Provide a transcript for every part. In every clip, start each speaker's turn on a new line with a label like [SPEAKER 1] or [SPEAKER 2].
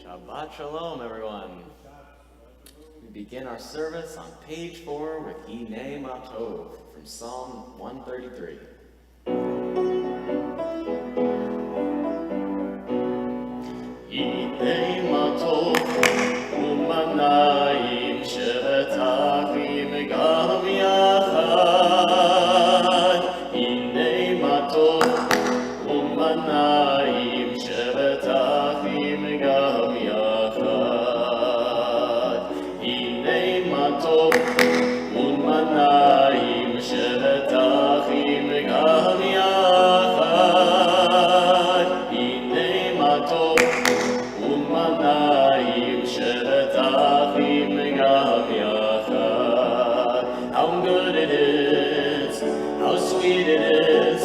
[SPEAKER 1] Shabbat Shalom, everyone. We begin our service on page 4 with Hinei Ma Tov from Psalm 133. Hinei Ma Tov u'manayim shevetachim gam yachad. Hinei Ma Tov u'manayim shevetachim gam yachad. Hinei Ma Tov u'manayim shevetachim gam yachad. Hinei Ma Tov u'manayim shevetachim gam yachad. How good it is, how sweet it is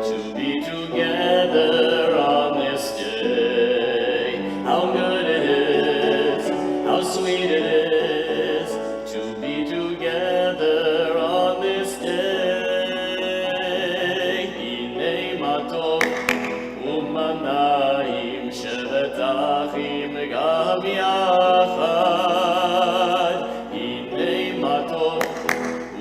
[SPEAKER 1] to be together on this day. How good it is, how sweet it is to be together on this day. Hinei Ma Tov u'manayim shevetachim gam yachad. Hinei Ma Tov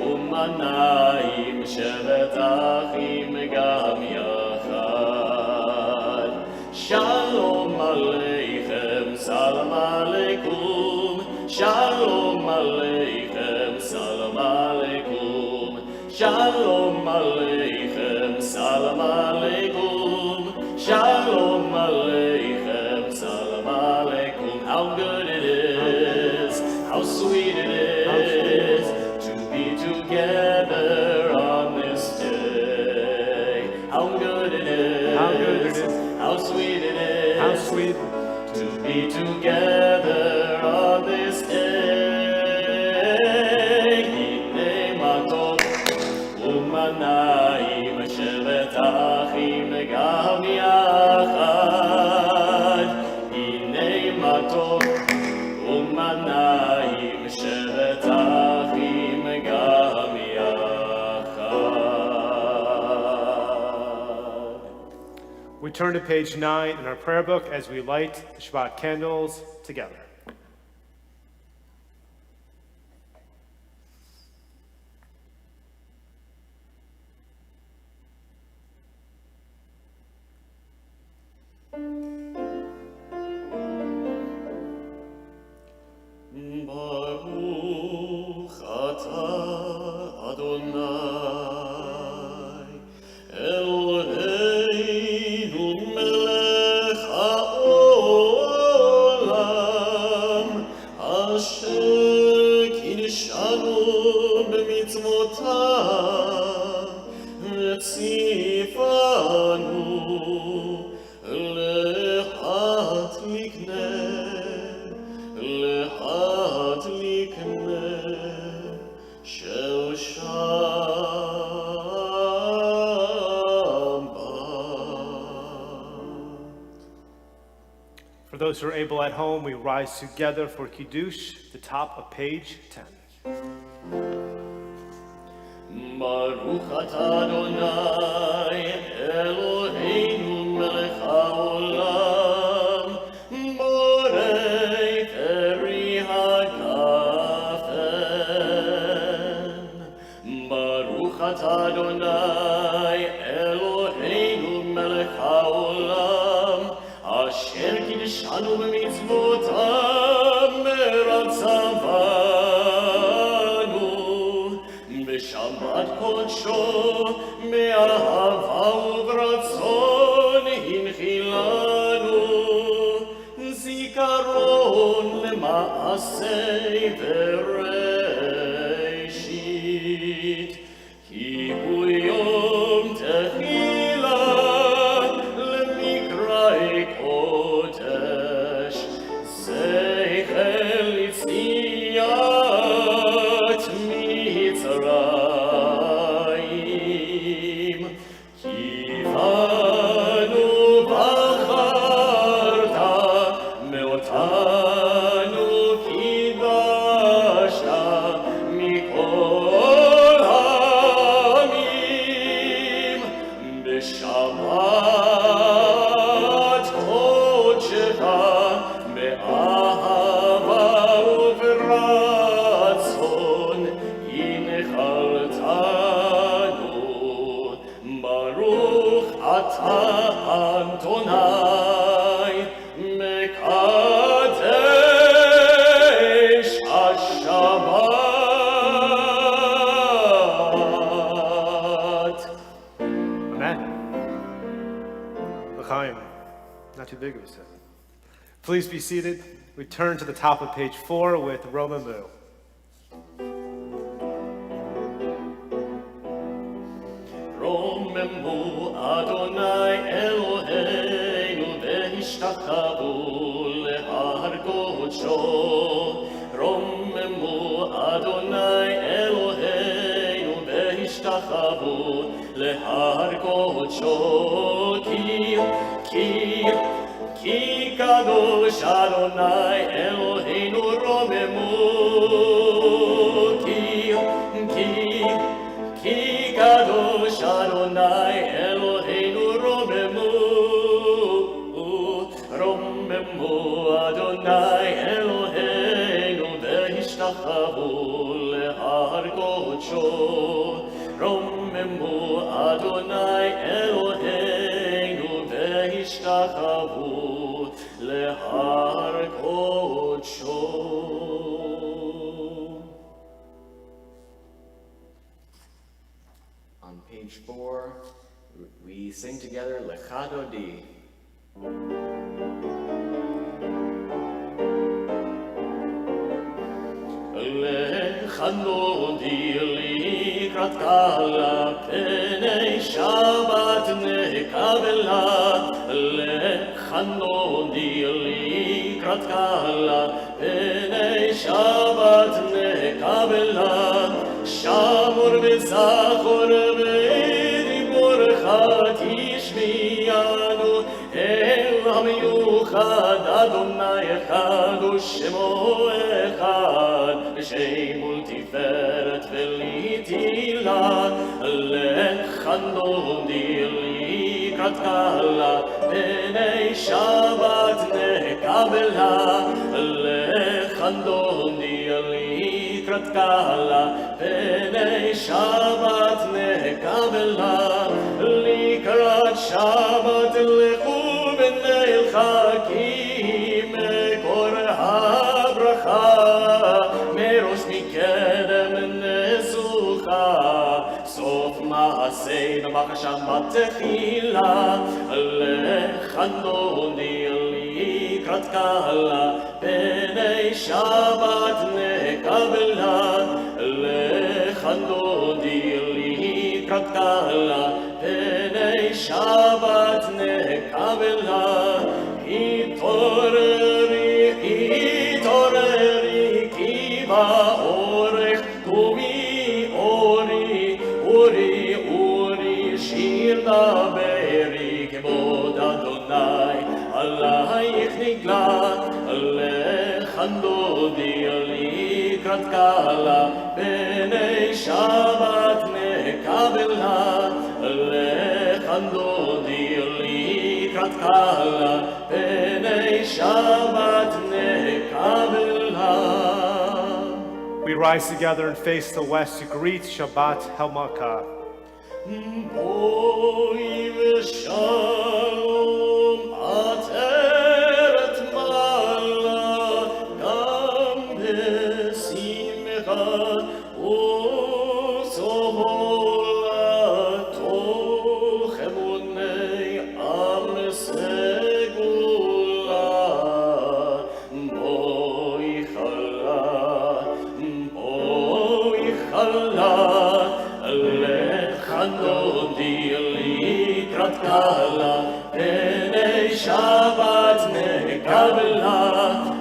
[SPEAKER 1] u'manayim shevetachim gam yachad. Shalom aleichem, salam aleikum. Shalom aleichem, salam aleikum. Shalom aleichem, salam aleikum. Shalom aleichem, salam aleikum. How good it is, how sweet it is to be together on this day. How good it is, how sweet it is,
[SPEAKER 2] how sweet
[SPEAKER 1] to be together on this day. Hinei Ma Tov u'manayim shevetachim gam yachad. Hinei Ma Tov u'manayim shevetachim gam yachad.
[SPEAKER 2] We turn to page 9 in our prayer book as we light the Shabbat candles together.
[SPEAKER 1] Baruch atah Adonai Eloheinu melech haolam asher kidshanu b'mitzvotav v'tzivanu lehat likneh shel Shabbat.
[SPEAKER 2] For those who are able at home, we rise together for Kiddush, the top of page 10.
[SPEAKER 1] Baruch atah Adonai Eloheinu melech haolam borei peri hagafen. Baruch atah Adonai Eloheinu melech haolam asher kidshanu b'mitzvotav meratzavanu b'shabbat kodsho me'ahava u'vratzon hinchilanu zikaron lema'asei bereishit ki hu yom tehila lemikra'ei kodesh.
[SPEAKER 2] Please be seated. We turn to the top of page 4 with Romemu.
[SPEAKER 3] רוממו אדוני אלוהינו והשתחוו להר קודשו. רוממו אדוני אלוהינו והשתחוו להר קודשו. כי קדוש אדוני אלוהינו רוממו. כי קדוש אדוני אלוהינו רוממו. רוממו אדוני אלוהינו והשתחוו להר קודשו. רוממו אדוני אלוהינו והשתחוו להר קודשו.
[SPEAKER 1] On page 4, we sing together Lecha Dodi.
[SPEAKER 3] Lecha Dodi לקראת קהלה, פני שבת נקבלה. Lecha Dodi לקראת קהלה, פני שבת נקבלה. שמור וזכור בדיבורך תשמיענו, אל המיוחד אדוני אחד ושמו אחד, שם ולתפארת ולתהילה. Lecha Dodi לקראת קהלה, פני שבת נקבלה. Lecha Dodi לקראת קהלה, פני שבת נקבלה. לקראת שבת לכו ונלחקים, מקור הברכה מראש מקדם נסוכה. סוף מעשינו מחשבה תחילה. Lecha Dodi לקראת קהלה, פני שבת נקבלה. Lecha Dodi לקראת קהלה, פני שבת נקבלה. התעוררי כי באורך קומי אורי שיר דברי כבוד אדוני עלייך נגלה. Lecha Dodi לקראת קהלה, פני שבת נקבלה. Lecha Dodi לקראת קהלה, פני שבת נקבלה.
[SPEAKER 2] We rise together and face the west to greet Shabbat Helmakah.
[SPEAKER 3] בואי ושלום עטרת מעלה, גם בשמחה וסהולה, תוך אמוני עם סגולה. בואי חלה, Lecha Dodi לקראת קהלה, פני שבת נקבלה.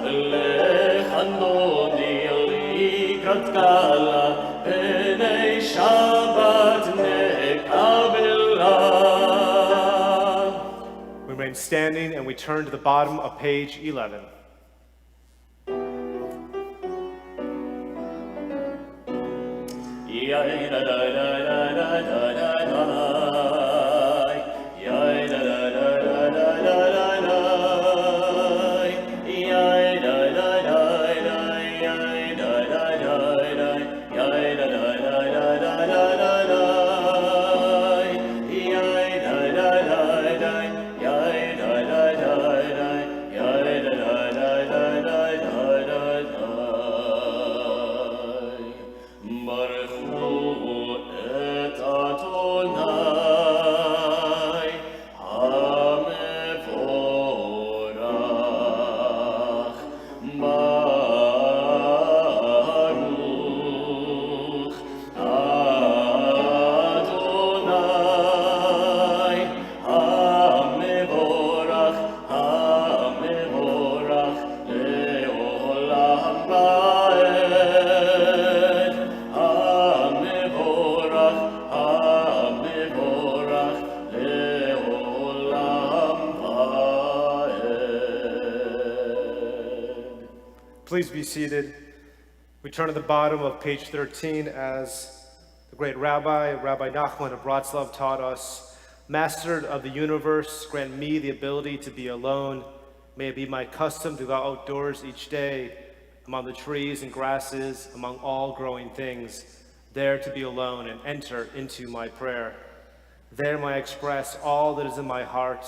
[SPEAKER 3] Lecha Dodi לקראת קהלה, פני שבת נקבלה.
[SPEAKER 2] We remain standing and we turn to the bottom of page 11.
[SPEAKER 3] Baruch Hu
[SPEAKER 2] Please be seated. We turn to the bottom of page 13 as the great Rabbi Nachman of Wroclaw taught us, Master of the universe, grant me the ability to be alone. May it be my custom to go outdoors each day, among the trees and grasses, among all growing things, there to be alone and enter into my prayer. There may I express all that is in my heart,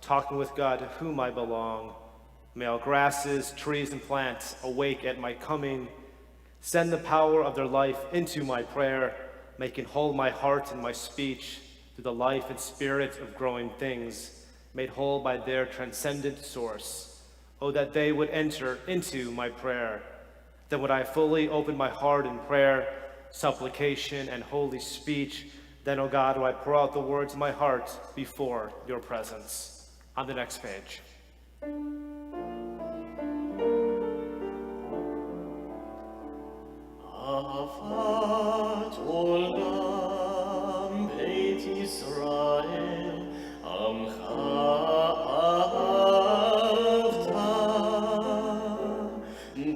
[SPEAKER 2] talking with God to whom I belong. May all grasses, trees, and plants awake at my coming. Send the power of their life into my prayer, making whole my heart and my speech through the life and spirit of growing things, made whole by their transcendent source. Oh, that they would enter into my prayer. Then would I fully open my heart in prayer, supplication, and holy speech. Then, O God, will I pour out the words of my heart before your presence. On the next page.
[SPEAKER 3] Avat olam Beit Yisrael Amcha Avta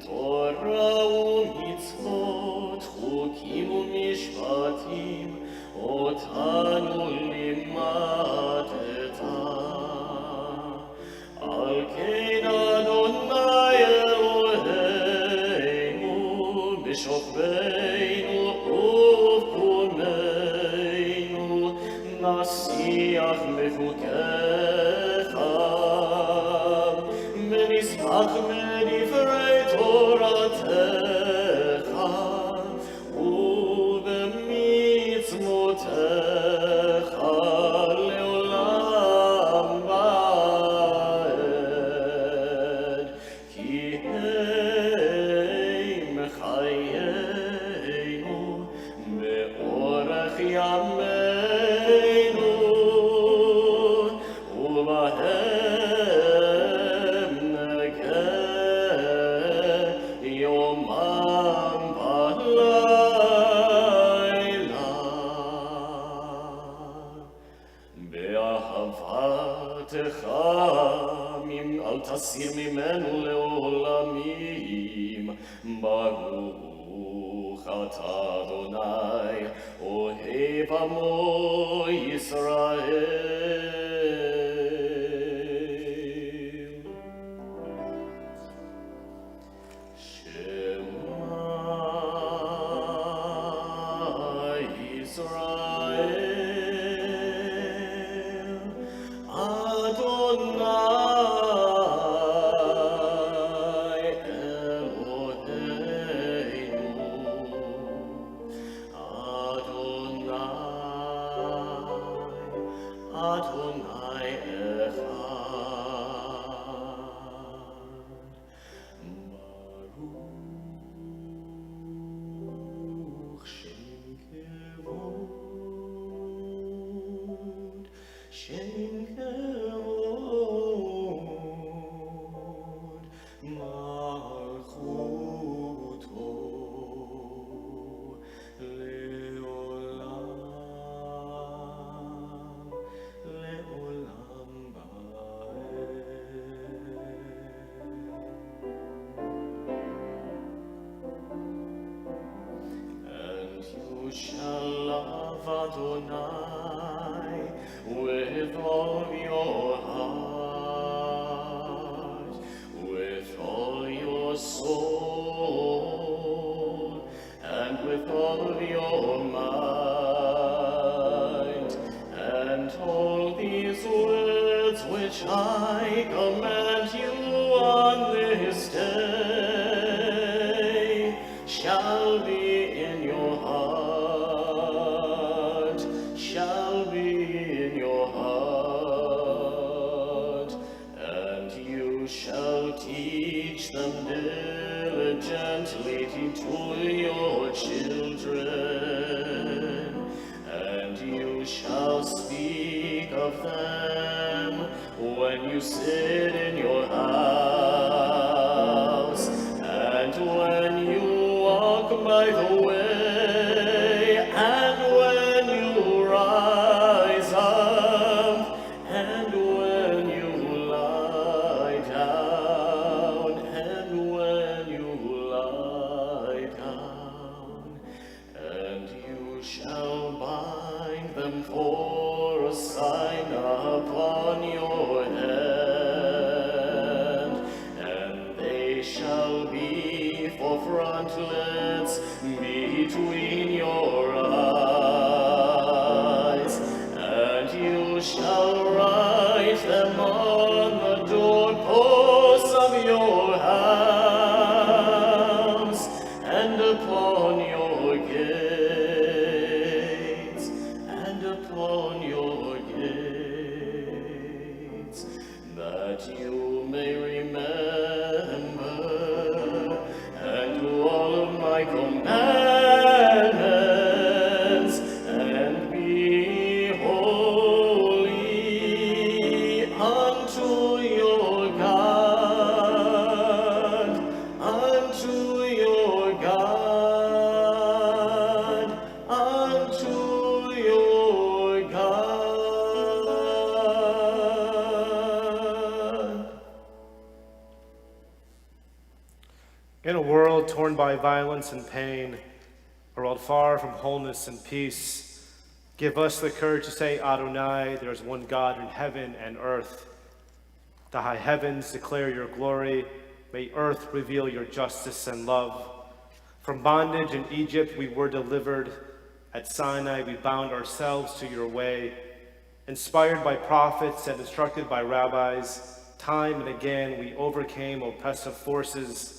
[SPEAKER 3] Torah u'mitzvot Chukim u'mishpatim Otanu limadeta Al kein Adonai Eloheinu B'shokbeinu uvkumeinu Nasiach mechukecha V'nismach medivrei Toratecha U'b'mitzvotecha le'olam va'ed Ki hei mechayenu be'orech yameinu U'bahem negeh yomam v'layla Be'ahavatecha al tasir mimenu le'olamim Baruch ata Adonai ohev amo Yisrael Shema Yisrael Adonai Eloheinu Adonai Echad Baruch Shem Kevod Malchuto Le'olam And you shall love Adonai with all your heart, with all your soul, and with all your mind. And all these words which I command you on this day shall be in your heart, shall be in your heart, and you shall teach them diligently to your children, and you shall speak of them when you sit in your house, and when you walk by the way, and when you rise up, and when you lie down, and when you they shall be for frontlets between your eyes, and you shall write them on the doorposts of your house and upon your gates, and upon your gates, that you may remember and do all of my commandments and be holy unto your God, unto your God, unto your God.
[SPEAKER 2] In a world torn by violence and pain, a world far from wholeness and peace, give us the courage to say, Adonai, there is one God in heaven and earth. The high heavens declare your glory. May earth reveal your justice and love. From bondage in Egypt we were delivered. At Sinai we bound ourselves to your way. Inspired by prophets and instructed by rabbis, time and again we overcame oppressive forces.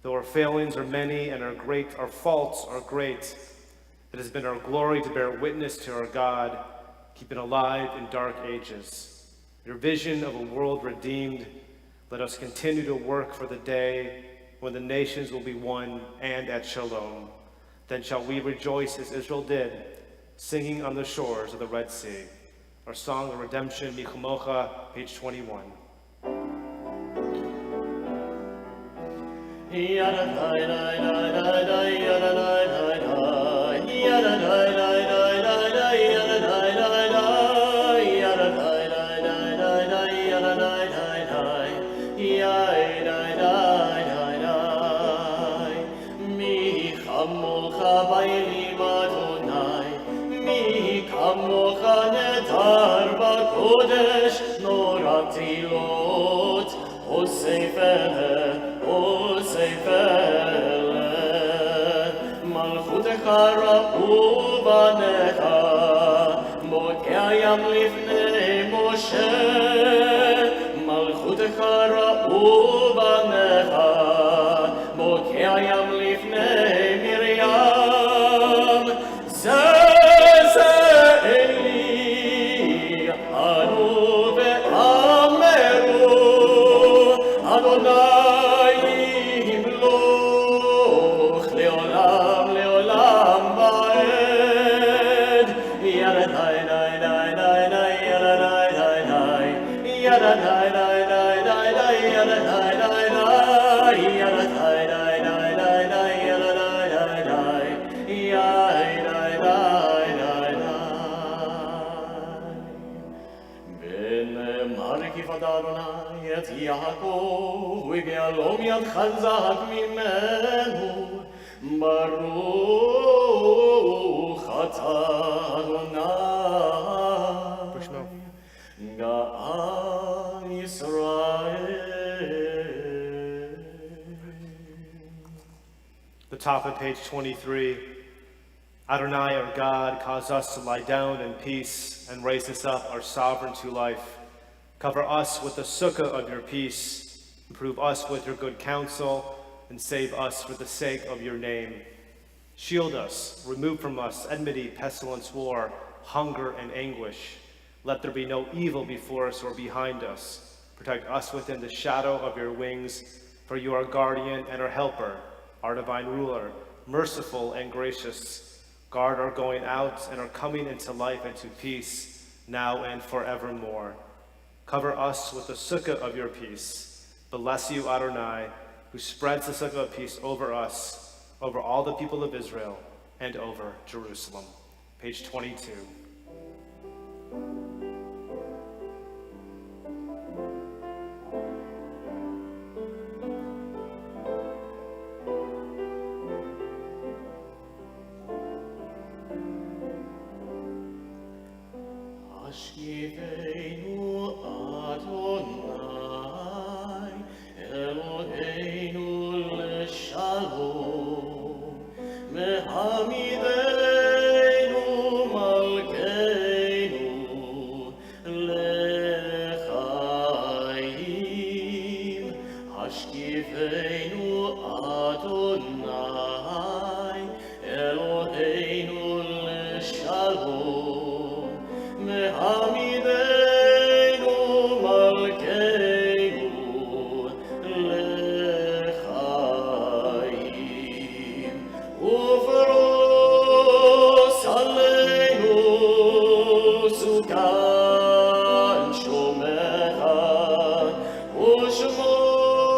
[SPEAKER 2] Though our failings are many and our faults are great, it has been our glory to bear witness to our God, keeping alive in dark ages. Your vision of a world redeemed, let us continue to work for the day when the nations will be one and at Shalom. Then shall we rejoice as Israel did, singing on the shores of the Red Sea. Our song of redemption, Michumocha, page 21. The top of page 23. Adonai, our God, cause us to lie down in peace and raise us up, our sovereign, to life. Cover us with the sukkah of your peace. Improve us with your good counsel, and save us for the sake of your name. Shield us, remove from us enmity, pestilence, war, hunger, and anguish. Let there be no evil before us or behind us. Protect us within the shadow of your wings, for you are guardian and our helper, our divine ruler, merciful and gracious. Guard our going out and our coming into life and to peace, now and forevermore. Cover us with the sukkah of your peace. Bless you, Adonai, who spreads the sukkah of peace over us, over all the people of Israel, and over Jerusalem. Page 22.
[SPEAKER 3] Ashkivenu Adonai Eloheinu Shivenu Adonai, Eloheinu l'shalom, Mehamidenu Malkeinu l'chaim, Ufros aleinu Sukan shomecha, Ushmor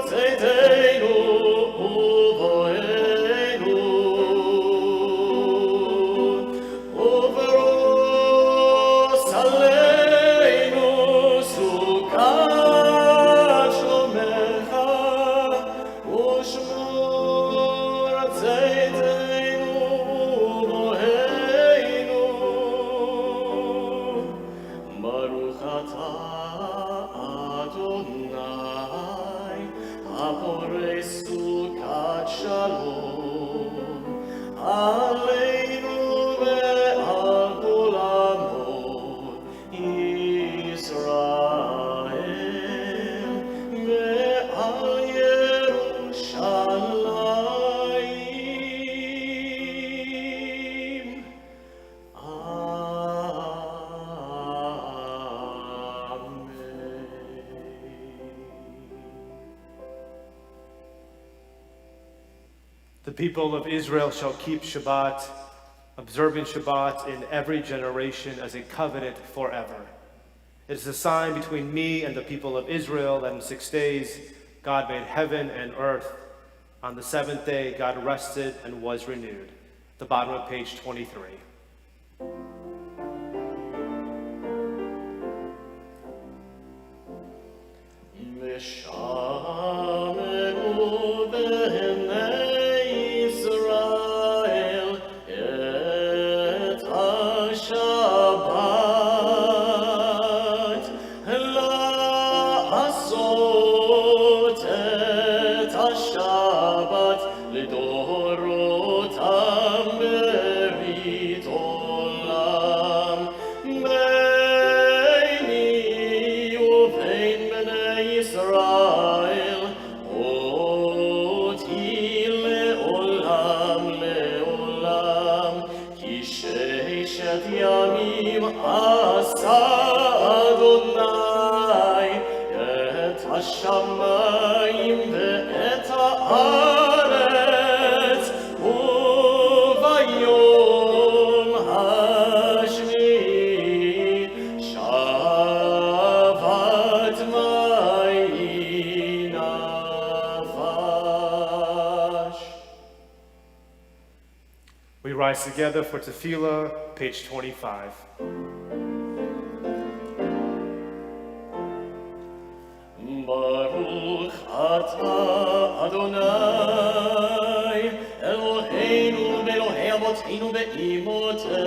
[SPEAKER 3] tzeideinu uvoenu, Ufros aleinu Sukan shomecha, Ushmor tzeideinu uvoenu. Baruch atah Adonai, haporei sukat shalom, aleinu ve'al kol amot Yisrael, ve'al Yerushalayim.
[SPEAKER 2] The people of Israel shall keep Shabbat, observing Shabbat in every generation as a covenant forever. It is a sign between me and the people of Israel that in 6 days God made heaven and earth. On the seventh day God rested and was renewed. The bottom of page 23.
[SPEAKER 3] Mishamenu b'nei Yisrael et ha-Shabbat la'asot et ha-Shabbat lidorotam berit olam beini uvein bnei Yisrael oti le'olam le'olam ki sheishet yamim asa Adonai et hashamayim ve'et haaretz uvayom hashmi'i shavat ma'i nafash.
[SPEAKER 2] We rise together for Tefillah, page 25.
[SPEAKER 3] Baruch atah Adonai, Eloheinu ve'Elohei avoteinu ve'imoteinu,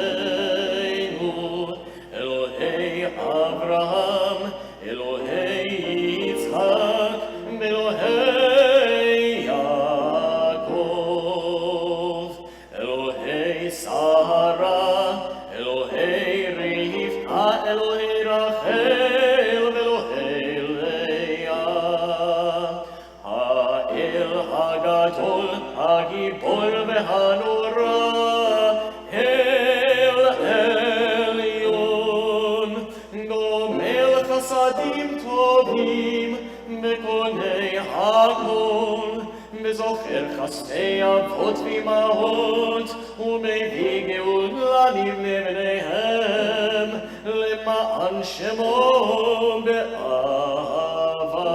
[SPEAKER 3] Elohei Avraham, Elohei Yitzchak, ve'Elohei Yaakov, Elohei Sarah, Elohei Rivka, Elohei Rachel, ve'Elohei Leah, Ha'el Hagadol, Hagibor ve'Hanora, El Elyon, Gomel Chasadim Tovim, Bekonei Hakol, Bezocher Chasdei Avot v'Imahot, Umevii Geula לבניהם, למען שמו באהבה.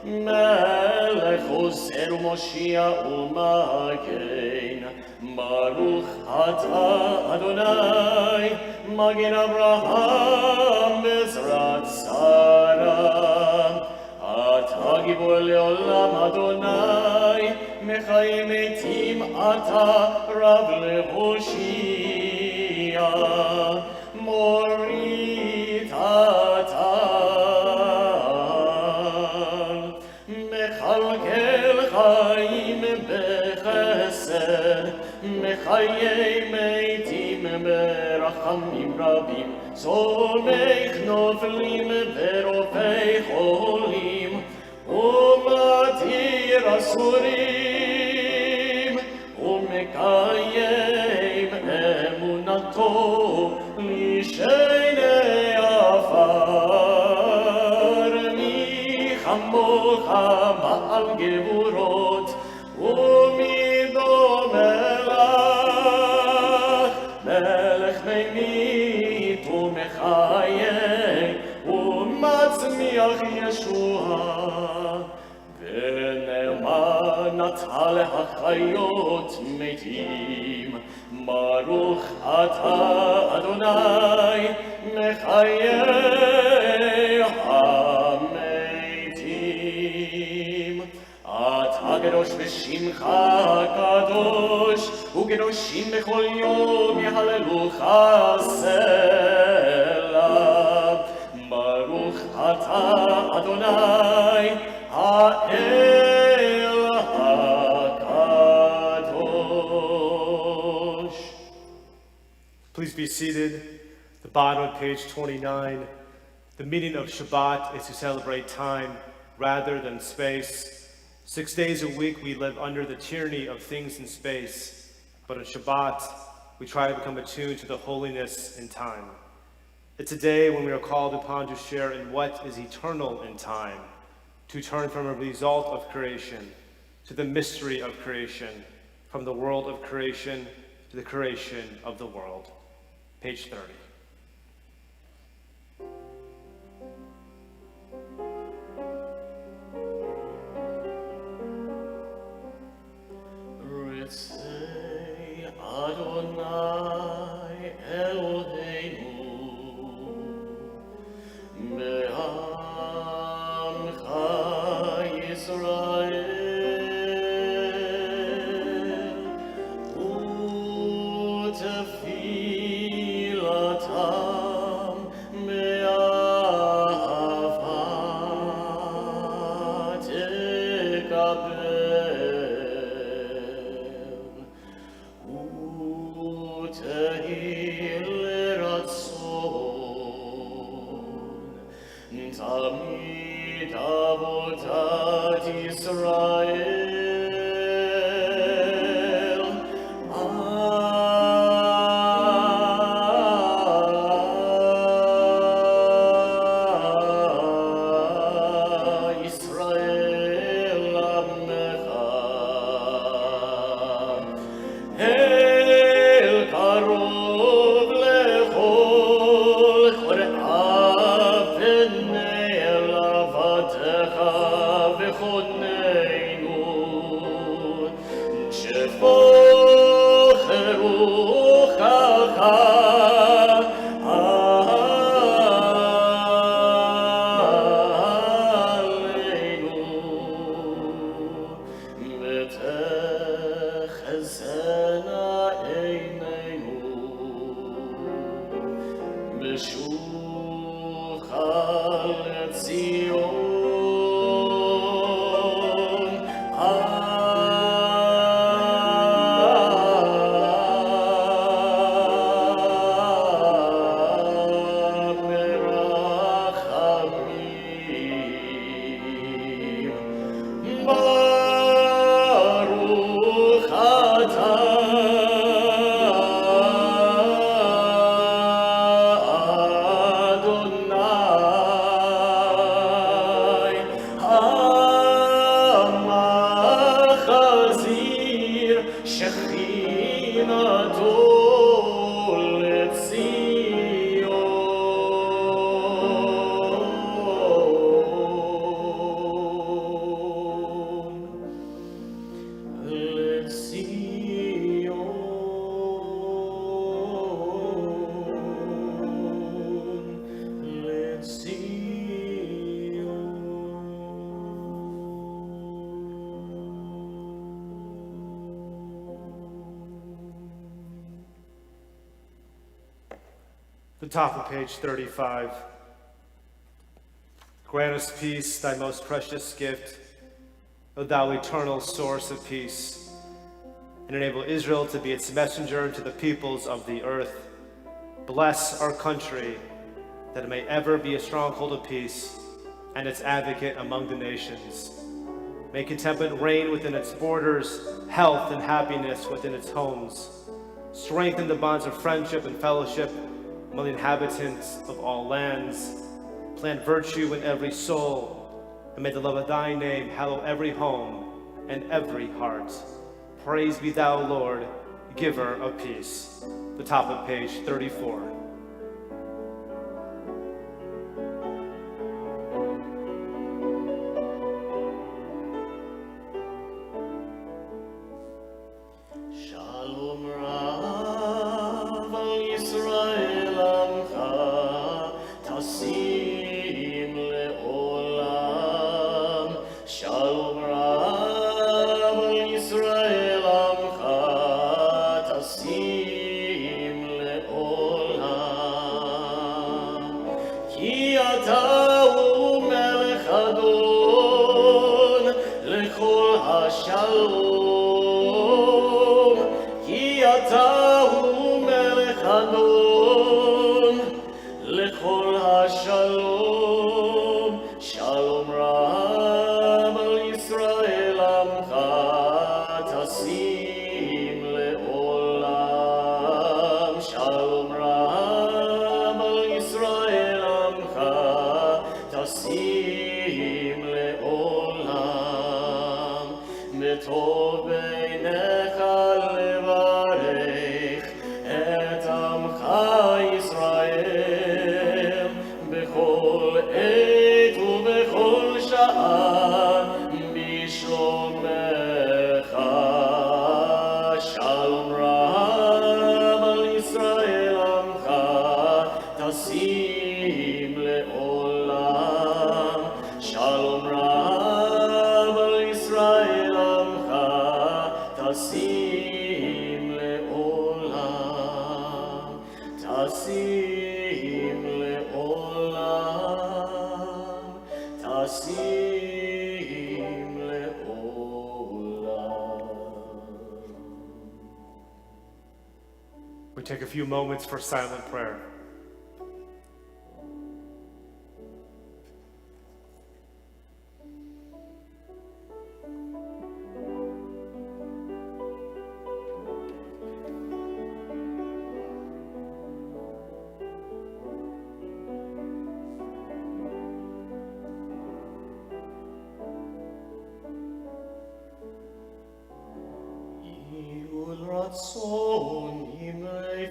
[SPEAKER 3] מלך עוזר ומושיע ומגן, ברוך אתה אדוני, מגן אברהם בעזרת שרה. אתה גיבור לעולם אדוני, מחיים מתים אתה רב להושיע. מוריד אתה, מכלכל חיים בחסד, מחיי מתים ברחמים רבים, סומך נופלים ורופא חולים, אסורים, ומקיים אמונתו לשני עפר. מי כמוך בעל גבורות, ומי דומה לך, מלך ממית ומחיה, ומצמיח ישועה. ונאמן אתה להחיות מתים, ברוך אתה אדוני מחיי המתים. אתה קדוש ושמך קדוש, וקדושים בכל יום יהללוך סלע. ברוך אתה אדוני האל הקדוש.
[SPEAKER 2] Please be seated. The bottom of page 29. The meaning of Shabbat is to celebrate time rather than space. 6 days a week we live under the tyranny of things in space, but on Shabbat we try to become attuned to the holiness in time. It's a day when we are called upon to share in what is eternal in time, to turn from a result of creation to the mystery of creation, from the world of creation to the creation of the world. Page 30.
[SPEAKER 3] Ritzei Adonai Eloheinu be'amcha Yisrael u'tefilatam be'ahava tekaber u'tehil ratzon tamid avodat Yisrael. Yisrael Amecha El Karov Lechol Chore'av V'nei Elavatecha V'choneinu Shefocher Uchacha ותחזינה עינינו בשובך לציון. מרחמים ברוך אתה אדוני המחזיר שכינתו
[SPEAKER 2] The top of page 35. Grant us peace, thy most precious gift, O thou eternal source of peace, and enable Israel to be its messenger to the peoples of the earth. Bless our country, that it may ever be a stronghold of peace and its advocate among the nations. May contentment reign within its borders, health and happiness within its homes. Strengthen the bonds of friendship and fellowship among the inhabitants of all lands. Plant virtue in every soul, and may the love of thy name hallow every home and every heart. Praise be thou, Lord, giver of peace. The top of page 34.
[SPEAKER 3] Shalom Rav al Yisrael Amcha Tasim Le'olam. Shalom Rav al Yisrael Amcha Tasim Le'olam. Ki ata hu melech adon lechol hashalom. Atahu melech adon lechol hashalom. Shalom Rav al Yisrael amcha tasim le'olam. Shalom Rav al Yisrael amcha tasim le'olam. Metov beinecha tasim le'olam. Shalom Rav al Yisrael amcha tasim le'olam. Tasim le'olam. Tasim le'olam.
[SPEAKER 2] We take a few moments for silent prayer.
[SPEAKER 3] Ratzon imrei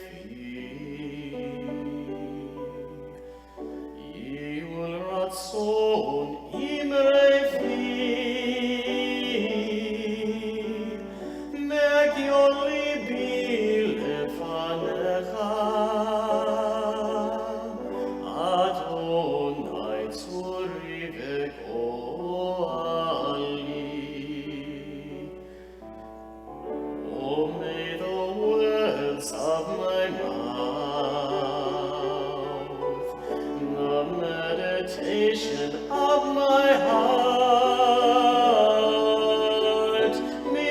[SPEAKER 3] Yiul ratzon imrei megion libi lefanecha Adonai tzuri ve'goali. May the words of my mouth, the meditation of my heart, be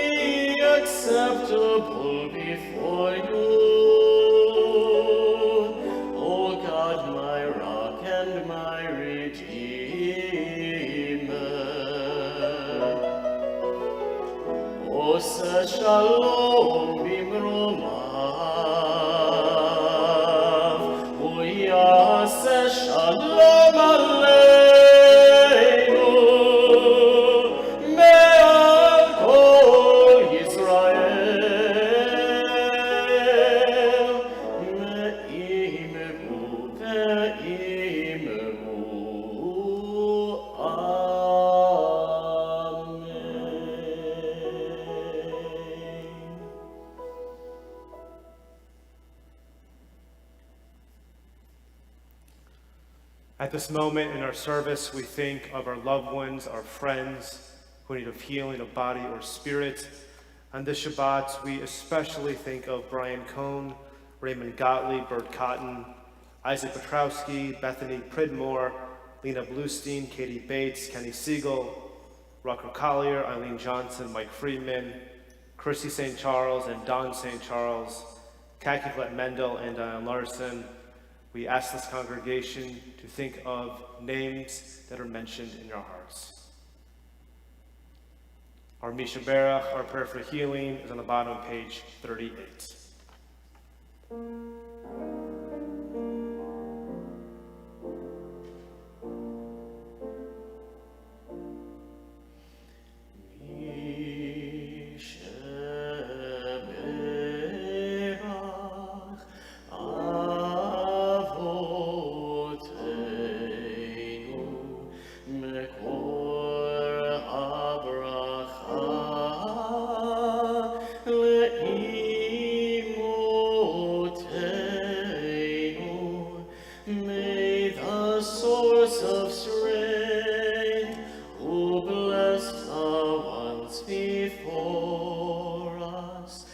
[SPEAKER 3] acceptable before you, O God, my rock and my redeemer. Oseh shalom bimromav, uyaseh shalom aleinu, me'al kol Yisrael, me'imeru ve'imeru.
[SPEAKER 2] At this moment in our service, we think of our loved ones, our friends who need of healing of body or spirit. On this Shabbat, we especially think of Brian Cohn, Raymond Gottlieb, Bert Cotton, Isaac Petrowski, Bethany Pridmore, Lena Bluestein, Katie Bates, Kenny Siegel, Rucker Collier, Eileen Johnson, Mike Friedman, Chrissy St. Charles and Don St. Charles, Kathy Colette Mendel and Diane Larson. We ask this congregation to think of names that are mentioned in your hearts. Our Misha Berach, our prayer for healing, is on the bottom of page 38.
[SPEAKER 3] May the source of strength, who blessed the ones before us,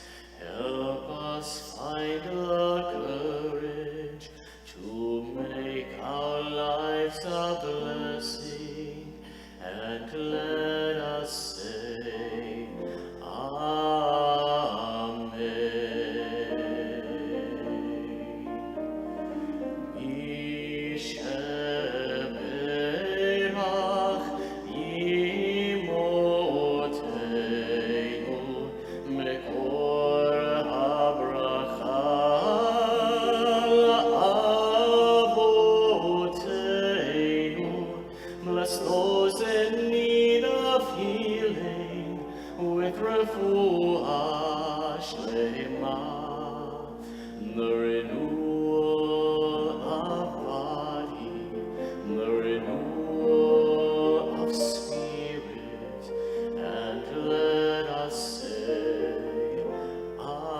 [SPEAKER 3] help us find the courage to make our lives a blessing, and let us say, bless those in need of healing with refuah shlema, the renewal of body, the renewal of spirit, and let us say, Amen.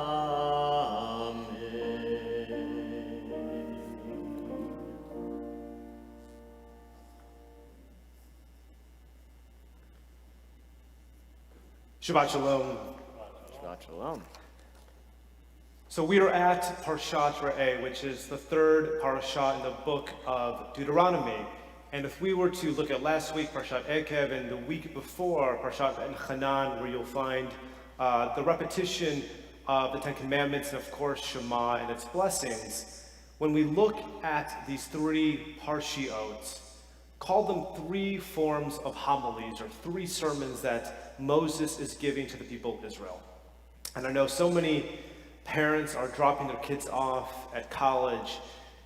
[SPEAKER 2] Shabbat Shalom.
[SPEAKER 1] Shabbat Shalom.
[SPEAKER 2] So we are at Parshat Re'eh, which is the third parasha in the book of Deuteronomy. And if we were to look at last week, Parshat Ekev, and the week before, Parshat Hanan, where you'll find the repetition of the Ten Commandments, and of course Shema and its blessings, when we look at these three parshiot, call them three forms of homilies, or three sermons that Moses is giving to the people of Israel. And I know so many parents are dropping their kids off at college,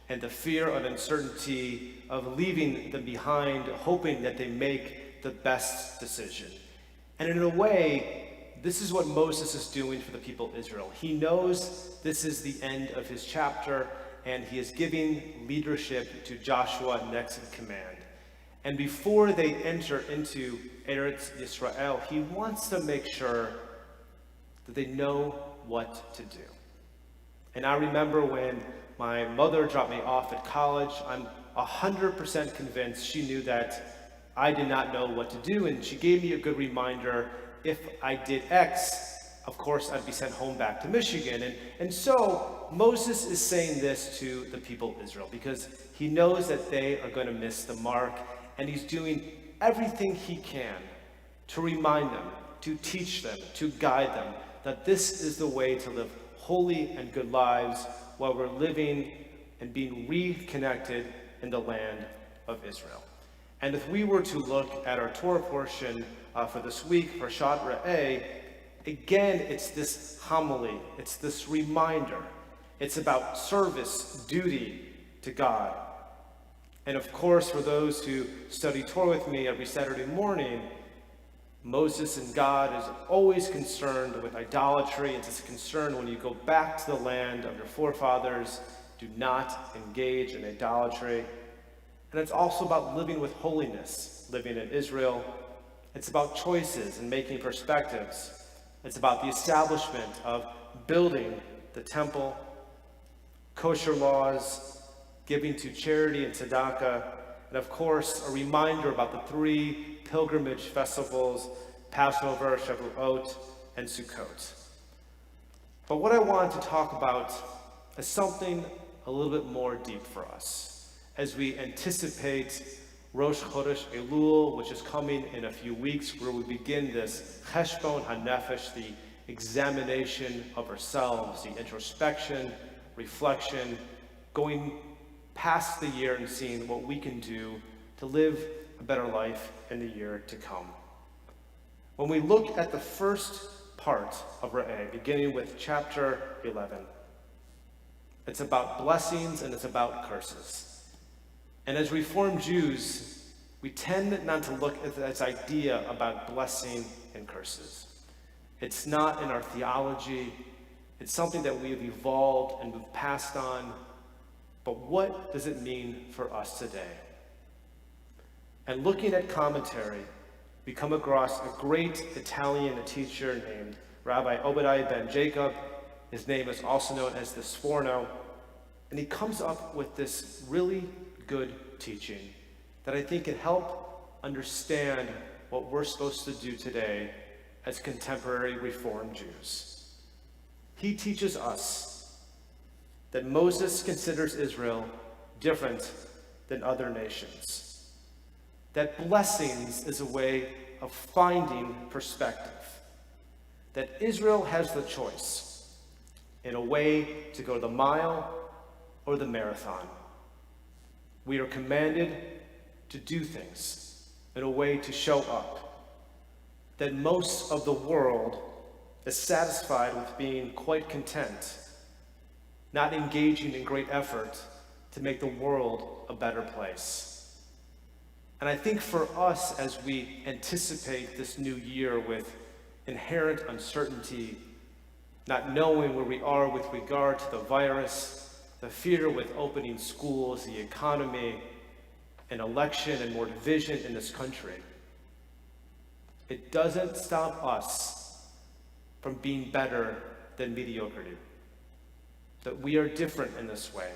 [SPEAKER 2] and the fear and uncertainty of leaving them behind, hoping that they make the best decision. And in a way, this is what Moses is doing for the people of Israel. He knows this is the end of his chapter, and he is giving leadership to Joshua next in command. And before they enter into Eretz Yisrael, he wants to make sure that they know what to do. And I remember when my mother dropped me off at college, I'm 100% convinced she knew that I did not know what to do, and she gave me a good reminder. If I did X, of course I'd be sent home back to Michigan. And so Moses is saying this to the people of Israel because he knows that they are going to miss the mark, and he's doing everything he can to remind them, to teach them, to guide them, that this is the way to live holy and good lives while we're living and being reconnected in the land of Israel. And if we were to look at our Torah portion for this week, Parshat Re'eh, again, it's this homily, it's this reminder. It's about service, duty to God. And of course, for those who study Torah with me every Saturday morning, Moses and God is always concerned with idolatry. It's a concern when you go back to the land of your forefathers, do not engage in idolatry. And it's also about living with holiness, living in Israel. It's about choices and making perspectives. It's about the establishment of building the temple, kosher laws, giving to charity and tzedakah, and of course, a reminder about the three pilgrimage festivals, Passover, Shavuot, and Sukkot. But what I want to talk about is something a little bit more deep for us as we anticipate Rosh Chodesh Elul, which is coming in a few weeks, where we begin this Cheshbon HaNefesh, the examination of ourselves, the introspection, reflection, going past the year and seeing what we can do to live a better life in the year to come. When we look at the first part of Re'eh, beginning with chapter 11, it's about blessings and it's about curses. And as Reformed Jews, we tend not to look at this idea about blessing and curses. It's not in our theology. It's something that we have evolved and we've passed on. But what does it mean for us today? And looking at commentary, we come across a great Italian teacher named Rabbi Obadiah ben Jacob. His name is also known as the Sforno. And he comes up with this really good teaching that I think can help understand what we're supposed to do today as contemporary Reformed Jews. He teaches us that Moses considers Israel different than other nations. That blessings is a way of finding perspective. That Israel has the choice in a way to go the mile or the marathon. We are commanded to do things in a way to show up. That most of the world is satisfied with being quite content, not engaging in great effort to make the world a better place. And I think for us, as we anticipate this new year with inherent uncertainty, not knowing where we are with regard to the virus, the fear with opening schools, the economy, an election, and more division in this country, it doesn't stop us from being better than mediocrity. That we are different in this way.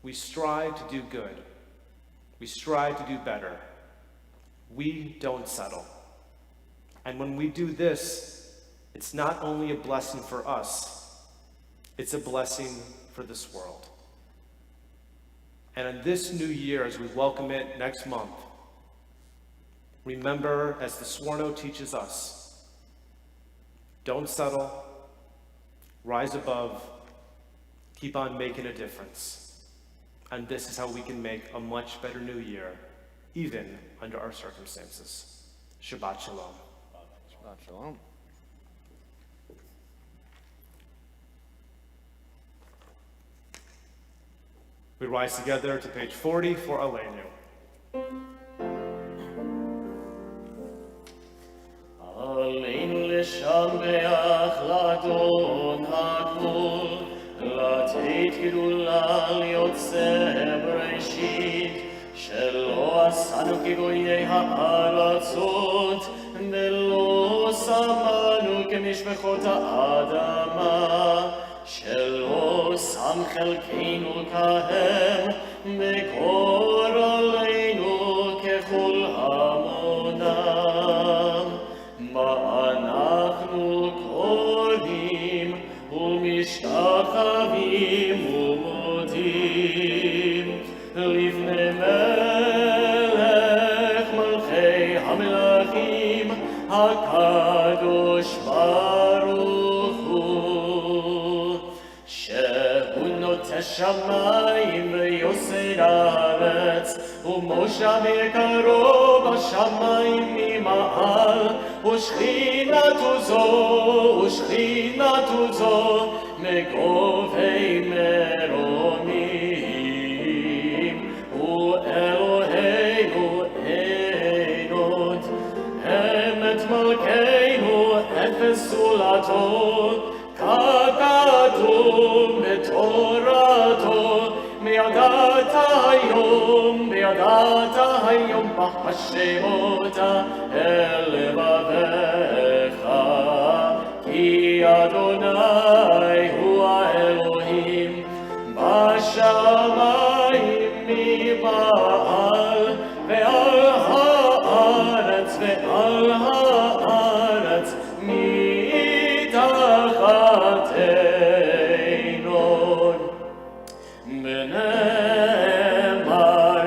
[SPEAKER 2] We strive to do good. We strive to do better. We don't settle. And when we do this, it's not only a blessing for us, it's a blessing for this world. And in this new year, as we welcome it next month, remember, as the Sforno teaches us, don't settle, rise above, keep on making a difference. And this is how we can make a much better new year, even under our circumstances. Shabbat Shalom.
[SPEAKER 1] Shabbat Shalom.
[SPEAKER 2] We rise together to page 40 for Aleinu.
[SPEAKER 3] Aleinu לשבח לאדון הגבול, לתת גדולה ליוצא בראשית, שלא עשנו כגויי הארצות, ולא שמנו כמשפחות האדמה, שלא שם חלקנו כהם, וגור עלינו ככל המונם. מה אנחנו קוראים ומשתחווים ומודים לפני מלך מלכי המלכים הקדוש ברוך הוא, שהוא נוטה שמיים ויוסד הארץ, ומושב יקרו בשמיים ממעל, ושכינתו זו מגובי מרומים, ואלוהינו אין עוד, אמת מלכנו אפס זולתו, ככתוב בתורתו, וידעת היום בשמות אל לבביך, כי אדוני הוא האלוהים בשמיים מבעל, ועל הארץ מתחתנו. ונאמר,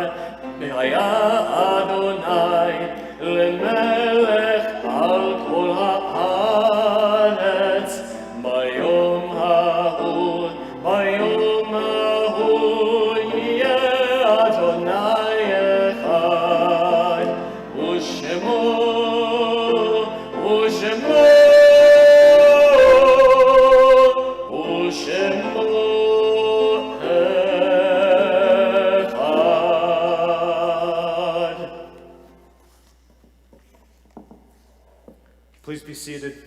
[SPEAKER 3] והיה אדוני למלך על כל הארץ, ביום ההוא יהיה אדוני אחד, ושמו
[SPEAKER 2] Please be seated.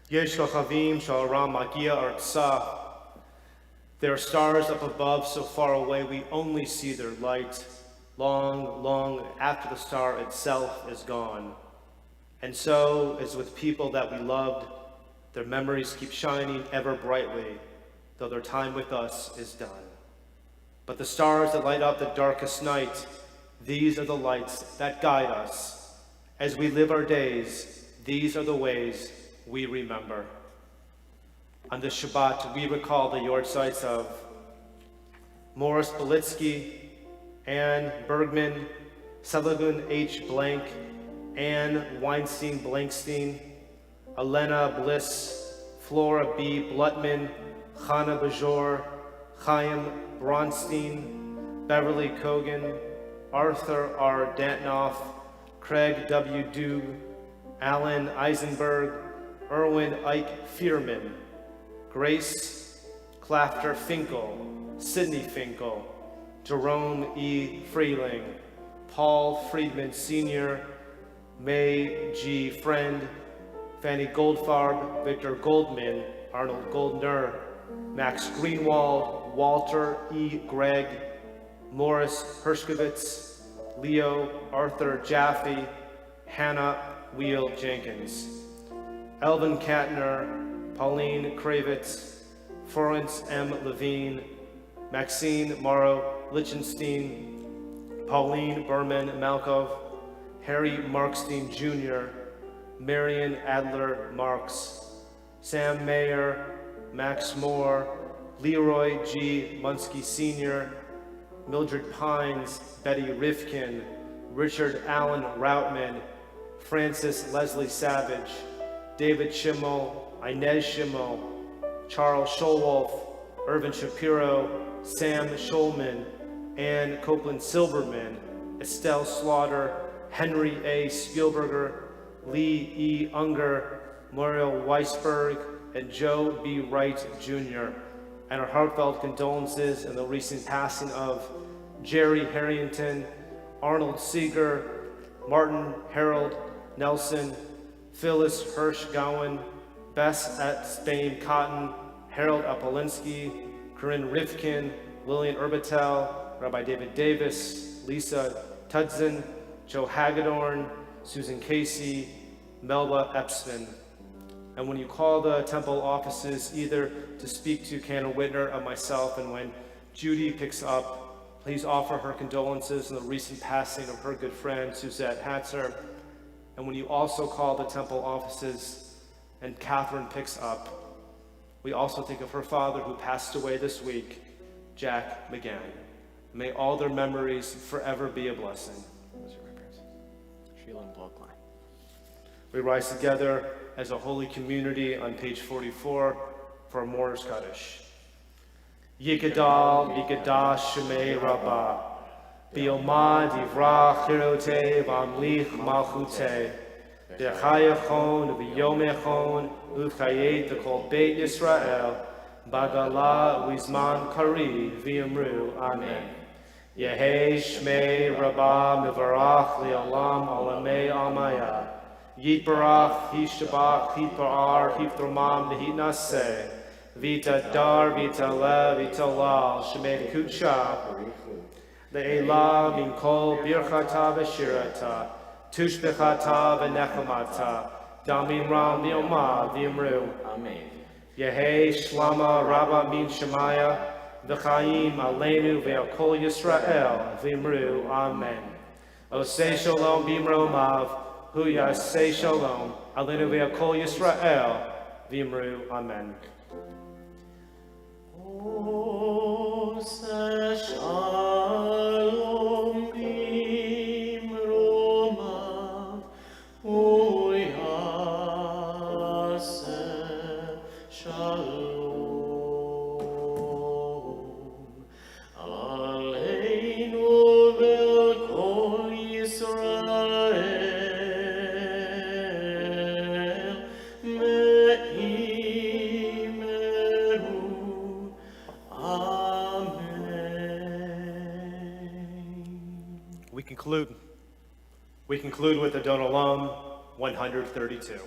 [SPEAKER 2] Yesh Kochavim Sha'aram Magia Artsah. There are stars up above so far away we only see their light, long, long after the star itself is gone. And so is with people that we loved, their memories keep shining ever brightly, though their time with us is done. But the stars that light up the darkest night, these are the lights that guide us. As we live our days, these are the ways we remember. On this Shabbat, we recall the yortzites of Morris Belitsky, Anne Bergman, Selagun H. Blank, Anne Weinstein Blankstein, Elena Bliss, Flora B. Blutman, Chana Bajor, Chaim Bronstein, Beverly Kogan, Arthur R. Dantnoff, Craig W. Dug, Alan Eisenberg, Erwin Ike Fierman, Grace Clafter Finkel, Sidney Finkel, Jerome E. Freeling, Paul Friedman Sr., May G. Friend, Fanny Goldfarb, Victor Goldman, Arnold Goldner, Max Greenwald, Walter E. Gregg, Morris Hershkovitz, Leo Arthur Jaffe, Hannah Wheel Jenkins, Elvin Katner, Pauline Kravitz, Florence M. Levine, Maxine Morrow Lichtenstein, Pauline Berman Malkov, Harry Markstein Jr., Marion Adler Marks, Sam Mayer, Max Moore, Leroy G. Munsky Sr., Mildred Pines, Betty Rifkin, Richard Allen Routman, Francis Leslie Savage, David Schimmel, Inez Schimmel, Charles Scholwolf, Irvin Shapiro, Sam Schulman, Ann Copeland Silberman, Estelle Slaughter, Henry A. Spielberger, Lee E. Unger, Muriel Weisberg, and Joe B. Wright Jr., and our heartfelt condolences in the recent passing of Jerry Harrington, Arnold Seeger, Martin Harold Nelson, Phyllis Hirsch Gowan, Bess at Spain Cotton, Harold Apolinsky, Corinne Rifkin, Lillian Urbitel, Rabbi David Davis, Lisa Tudson, Joe Hagedorn, Susan Casey, Melba Epsman. And when you call the temple offices either to speak to Canon Whitner or myself, and when Judy picks up, please offer her condolences in the recent passing of her good friend Suzette Hatzer. And when you also call the temple offices and Catherine picks up, we also think of her father who passed away this week, Jack McGann. May all their memories forever be a blessing.
[SPEAKER 1] Sheila and Blockline.
[SPEAKER 2] We rise together as a holy community on page 44 for a mourner's Kaddish. Yikadal, Yikadash, Shemei Rabbah, Bioma Divra Chirote, Vamlich Malchute, Dechayachon, Viyomechon, Uchayet, the Kol Beit Yisrael, Bagala, Wizman Kari, V'yamru, Amen. Yehei Shmei Rabbah Mivarach Li'olam Olamei Amaya. Yitbarach, Hishabach, Hitbarar, Hithromam, Nihitnase, Vita Dar, Vita Le, Vita Lal, Shemei Kutsha, Le'ela, Minkol, Birchata, Veshirata, Tushbechata, Venechamata, Damim Ram, Nioma, Vimru.
[SPEAKER 1] Amen.
[SPEAKER 2] Yehei Shlama, Rabba Min Shemaya, V'chaim, Aleinu, Ve'akol Yisrael, Vimru. Amen. Osei Shalom, Bimromav, Hu Yaseh Shalom, Aleinu Ve'akol Yisrael, Vimru. Amen.
[SPEAKER 3] Oseh Shalom Bimromav, Hu Yaseh Shalom, Aleinu Ve'akol Yisrael.
[SPEAKER 2] We conclude with the Don Olam, 132.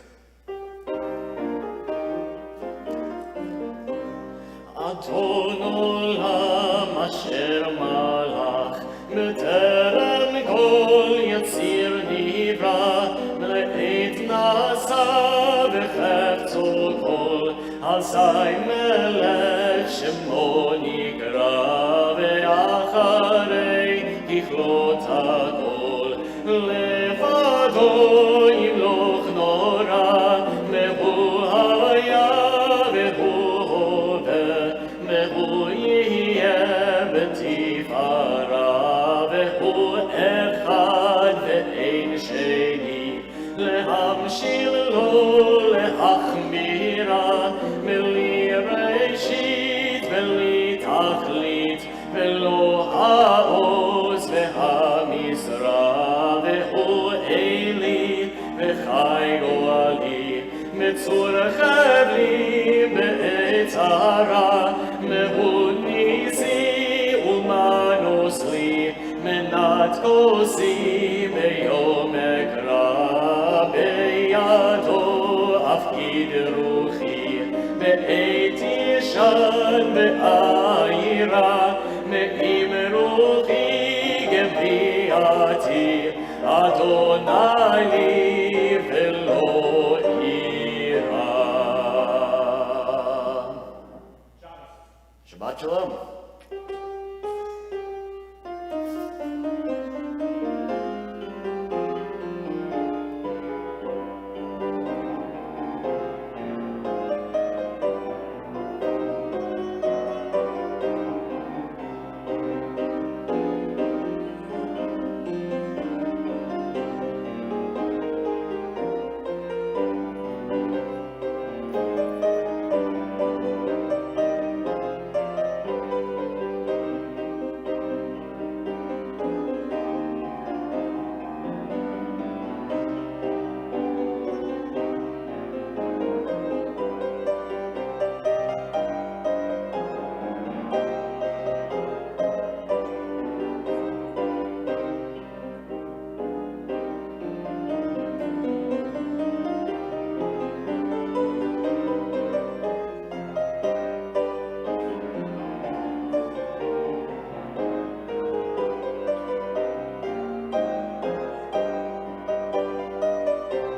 [SPEAKER 3] אדון עולם אשר מלך, בטרם כל יציר נברא, לעת נעשה וחפצו כל, אזי מלך שמו נקרא, ואחרי ככלות הכל, לבדו ימלוך נורא, והוא היה והוא והוא יהיה בתפארה, והוא אחד ואין שני, להמשיל לו להחמירה, בלי ראשית בלי תכלית, ולא העוז והמשרה, והוא אלי וחי גואלי, מצור חבלי בעת צרה, והוא ניסי ומנוס לי, מנת כוסי ביום אקרא, בידו אפקיד רוחי, בעת ישן בעירה,